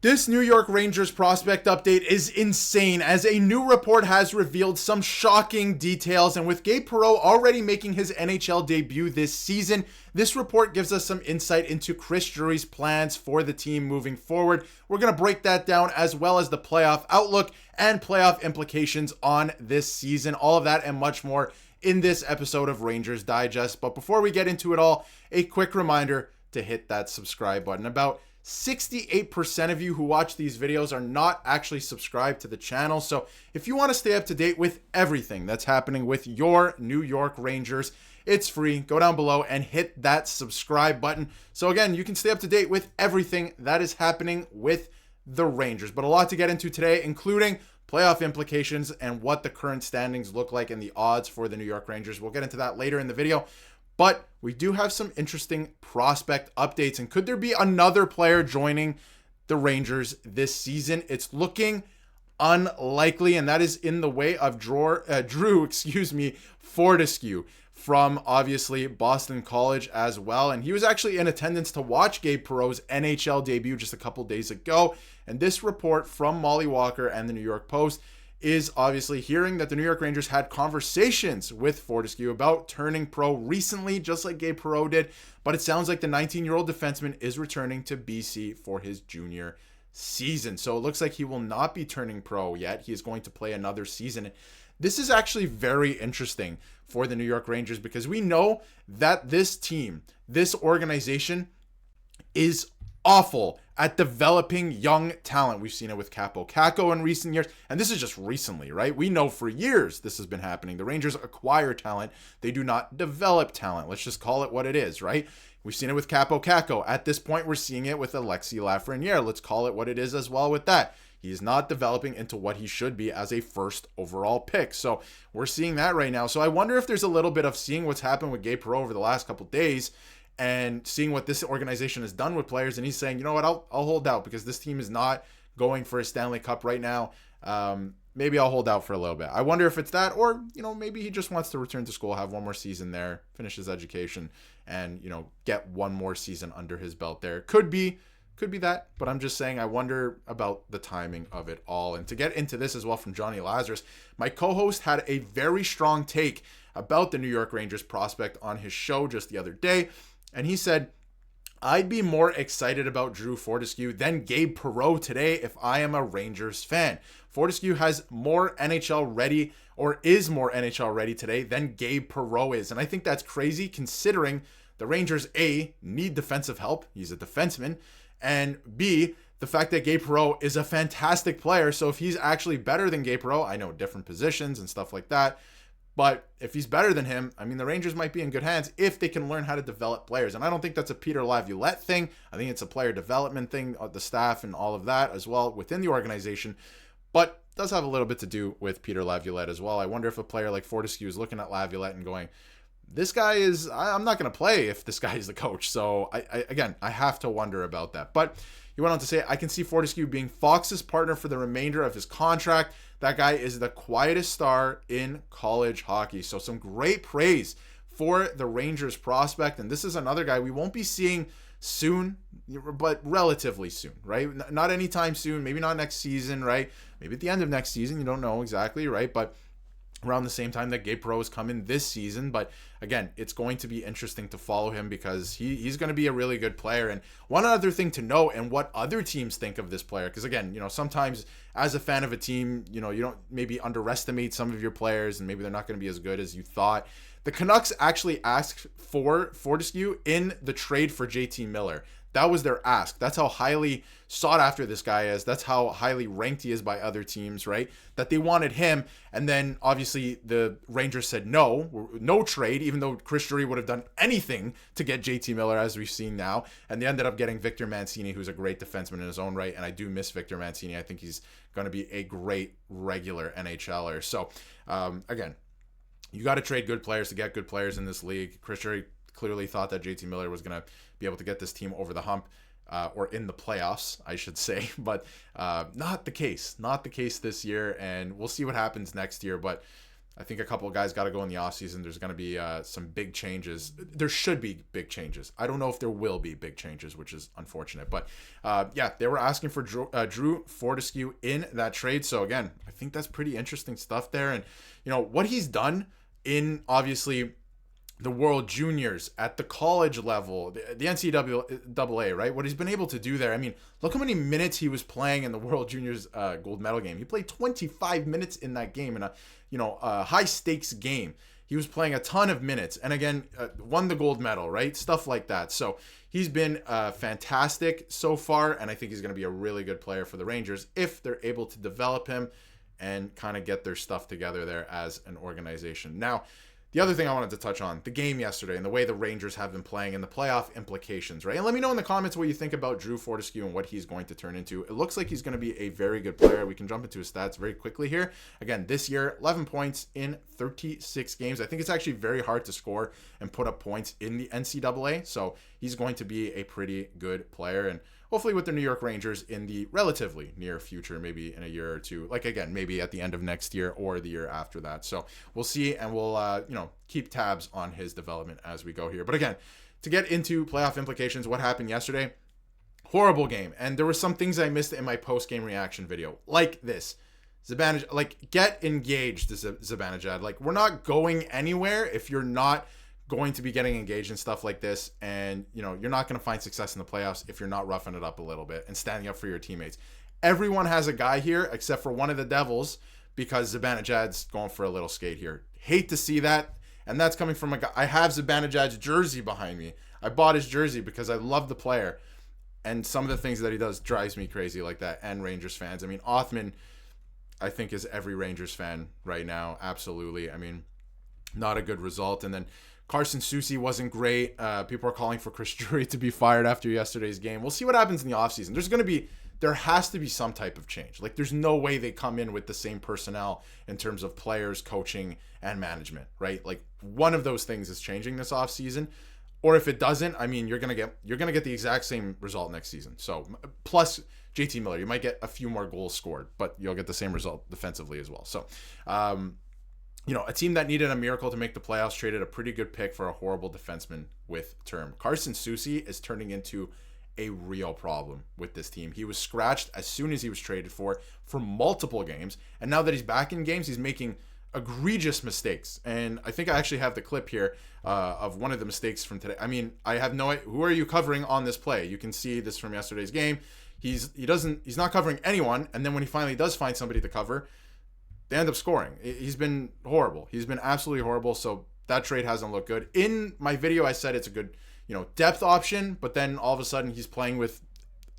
This New York Rangers prospect update is insane, as a new report has revealed some shocking details, and with Gabe Perreault already making his NHL debut this season, this report gives us some insight into Chris Drury's plans for the team moving forward. We're going to break that down, as well as the playoff outlook and playoff implications on this season. All of that and much more in this episode of Rangers Digest. But before we get into it all, a quick reminder to hit that subscribe button. About 68% of you who watch these videos are not actually subscribed to the channel. So if you want to stay up to date with everything that's happening with your New York Rangers, it's free. Go down below and hit that subscribe button. So again, you can stay up to date with everything that is happening with the Rangers. But a lot to get into today, including playoff implications and what the current standings look like and the odds for the New York Rangers. We'll get into that later in the video. But we do have some interesting prospect updates. And could there be another player joining the Rangers this season? It's looking unlikely, and that is in the way of Drew Fortescue from obviously Boston College as well. And he was actually in attendance to watch Gabe Perreault's NHL debut just a couple days ago. And this report from Molly Walker and the New York Post is obviously hearing that the New York Rangers had conversations with Fortescue about turning pro recently, just like Gabe Perreault did. But it sounds like the 19-year-old defenseman is returning to BC for his junior season. So it looks like he will not be turning pro yet. He is going to play another season. This is actually very interesting for the New York Rangers, because we know that this team, this organization, is awful at developing young talent. We've seen it with Capo Caco in recent years, and this is just recently, right? We know for years this has been happening. The Rangers acquire talent. They do not develop talent. Let's just call it what it is, right? We've seen it with Capo Caco. At this point, we're seeing it with Alexis Lafreniere. Let's call it what it is as well with that. He's not developing into what he should be as a first overall pick. So we're seeing that right now. So I wonder if there's a little bit of seeing what's happened with Gabe Perreault over the last couple days and seeing what this organization has done with players. And he's saying, you know what, I'll hold out because this team is not going for a Stanley Cup right now. Maybe I'll hold out for a little bit. I wonder if it's that, or, maybe he just wants to return to school, have one more season there, finish his education, and, get one more season under his belt there. Could be that, but I'm just saying I wonder about the timing of it all. And to get into this as well from Johnny Lazarus, my co-host had a very strong take about the New York Rangers prospect on his show just the other day. And he said, I'd be more excited about Drew Fortescue than Gabe Perreault today if I am a Rangers fan. Fortescue has more NHL ready, or is more NHL ready today than Gabe Perreault is. And I think that's crazy, considering the Rangers, A, need defensive help. He's a defenseman. And B, the fact that Gabe Perreault is a fantastic player. So if he's actually better than Gabe Perreault, I know different positions and stuff like that, but if he's better than him, I mean, the Rangers might be in good hands if they can learn how to develop players. And I don't think that's a Peter Laviolette thing. I think it's a player development thing, the staff and all of that as well within the organization. But it does have a little bit to do with Peter Laviolette as well. I wonder if a player like Fortescue is looking at Laviolette and going, this guy is, I'm not going to play if this guy is the coach. So I have to wonder about that. But he went on to say, I can see Fortescue being Fox's partner for the remainder of his contract. That guy is the quietest star in college hockey. So some great praise for the Rangers prospect. And this is another guy we won't be seeing soon, but relatively soon, right? Not anytime soon, maybe not next season, right? Maybe at the end of next season, you don't know exactly, right? But around the same time that Gabe Perreault is coming this season. But again, it's going to be interesting to follow him because he's going to be a really good player. And one other thing to note, and what other teams think of this player, because again, sometimes as a fan of a team, you don't maybe underestimate some of your players and maybe they're not going to be as good as you thought. The Canucks actually asked for Fortescue in the trade for JT Miller. That was their ask. That's how highly sought after this guy is. That's how highly ranked he is by other teams, right? That they wanted him. And then obviously the Rangers said no trade, even though Chris Drury would have done anything to get JT Miller, as we've seen now. And they ended up getting Victor Mancini, who's a great defenseman in his own right. And I do miss Victor Mancini. I think he's going to be a great regular NHLer. So again, you got to trade good players to get good players in this league. Chris Drury clearly thought that JT Miller was going to be able to get this team over the hump, or in the playoffs, I should say, but not the case this year. And we'll see what happens next year. But I think a couple of guys got to go in the offseason. There's going to be some big changes. There should be big changes. I don't know if there will be big changes, which is unfortunate. But yeah, they were asking for Drew Fortescue in that trade. So again, I think that's pretty interesting stuff there. And, you know, what he's done in obviously the World Juniors at the college level, the NCAA, right? What he's been able to do there. I mean, look how many minutes he was playing in the World Juniors gold medal game. He played 25 minutes in that game in a high stakes game. He was playing a ton of minutes and again, won the gold medal, right? Stuff like that. So he's been fantastic so far. And I think he's going to be a really good player for the Rangers if they're able to develop him and kind of get their stuff together there as an organization. Now, the other thing I wanted to touch on, the game yesterday and the way the Rangers have been playing and the playoff implications, right? And let me know in the comments what you think about Drew Fortescue and what he's going to turn into. It looks like he's going to be a very good player. We can jump into his stats very quickly here. Again, this year, 11 points in 36 games. I think it's actually very hard to score and put up points in the NCAA. So he's going to be a pretty good player. And hopefully with the New York Rangers in the relatively near future, maybe in a year or two, like again, maybe at the end of next year or the year after that. So we'll see, and we'll, keep tabs on his development as we go here. But again, to get into playoff implications, what happened yesterday, horrible game. And there were some things I missed in my post-game reaction video, like this. Zibanejad, like, get engaged, Zibanejad. Like, we're not going anywhere if you're not going to be getting engaged in stuff like this, and you're not going to find success in the playoffs if you're not roughing it up a little bit and standing up for your teammates. Everyone has a guy here except for one of the Devils, because Zibanejad's going for a little skate here. Hate to see that, and that's coming from a guy. I have Zibanejad's jersey behind me. I bought his jersey because I love the player, and some of the things that he does drives me crazy like that. And Rangers fans, I mean, Othman, I think, is every Rangers fan right now. Absolutely. I mean, not a good result. And then Carson Soucy wasn't great. People are calling for Chris Drury to be fired after yesterday's game. We'll see what happens in the offseason. There has to be some type of change. Like, there's no way they come in with the same personnel in terms of players, coaching, and management, right? Like, one of those things is changing this offseason. Or if it doesn't, I mean, you're gonna get the exact same result next season. So plus JT Miller, you might get a few more goals scored, but you'll get the same result defensively as well. So a team that needed a miracle to make the playoffs traded a pretty good pick for a horrible defenseman with term. Carson Soucy is turning into a real problem with this team. He was scratched as soon as he was traded for multiple games, and now that he's back in games, he's making egregious mistakes. And I think I actually have the clip here of one of the mistakes from today. I mean, I have no idea. Who are you covering on this play? You can see this from yesterday's game. He's not covering anyone, and then when he finally does find somebody to cover, they end up scoring. He's been horrible. He's been absolutely horrible. So that trade hasn't looked good. In my video, I said it's a good, depth option, but then all of a sudden he's playing with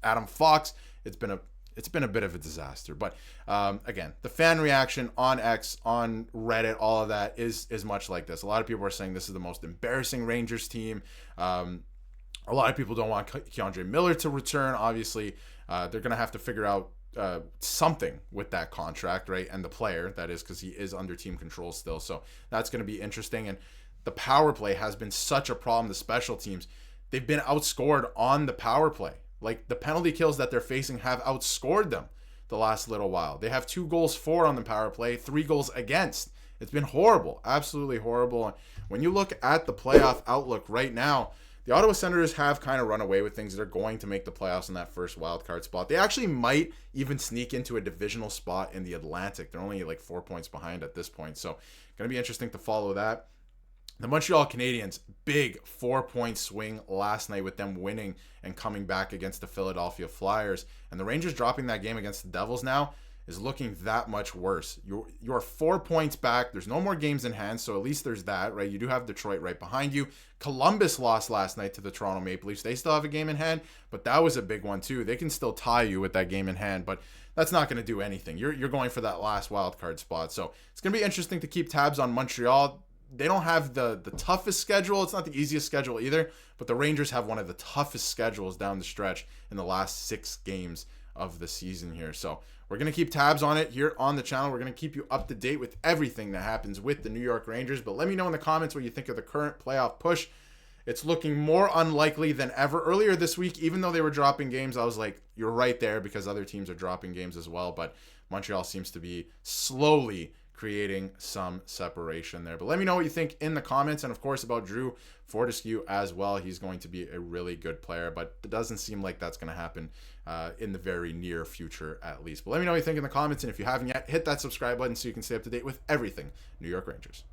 Adam Fox. It's been a bit of a disaster. But again, the fan reaction on X, on Reddit, all of that is much like this. A lot of people are saying this is the most embarrassing Rangers team. A lot of people don't want Keandre Miller to return. Obviously, they're going to have to figure out something with that contract, right? And the player, that is, because he is under team control still. So that's going to be interesting. And the power play has been such a problem. The special teams, they've been outscored on the power play. Like, the penalty kills that they're facing have outscored them the last little while. They have 2 goals for on the power play, 3 goals against. It's been horrible, absolutely horrible. And when you look at the playoff outlook right now, the Ottawa Senators have kind of run away with things. They're going to make the playoffs in that first wild card spot. They actually might even sneak into a divisional spot in the Atlantic. They're only like 4 points behind at this point. So going to be interesting to follow that. The Montreal Canadiens, big 4-point swing last night with them winning and coming back against the Philadelphia Flyers. And the Rangers dropping that game against the Devils now is looking that much worse. You're 4 points back. There's no more games in hand, so at least there's that, right? You do have Detroit right behind you. Columbus lost last night to the Toronto Maple Leafs. They still have a game in hand, but that was a big one too. They can still tie you with that game in hand, but that's not going to do anything. You're going for that last wild card spot. So it's going to be interesting to keep tabs on Montreal. They don't have the toughest schedule. It's not the easiest schedule either, but the Rangers have one of the toughest schedules down the stretch in the last 6 games of the season here. So we're going to keep tabs on it here on the channel. We're going to keep you up to date with everything that happens with the New York Rangers. But let me know in the comments what you think of the current playoff push. It's looking more unlikely than ever. Earlier this week, even though they were dropping games, I was like, you're right there, because other teams are dropping games as well. But Montreal seems to be slowly creating some separation there. But let me know what you think in the comments, and of course about Drew Fortescue as well. He's going to be a really good player, but it doesn't seem like that's going to happen in the very near future at least. But let me know what you think in the comments, and if you haven't yet, hit that subscribe button so you can stay up to date with everything New York Rangers.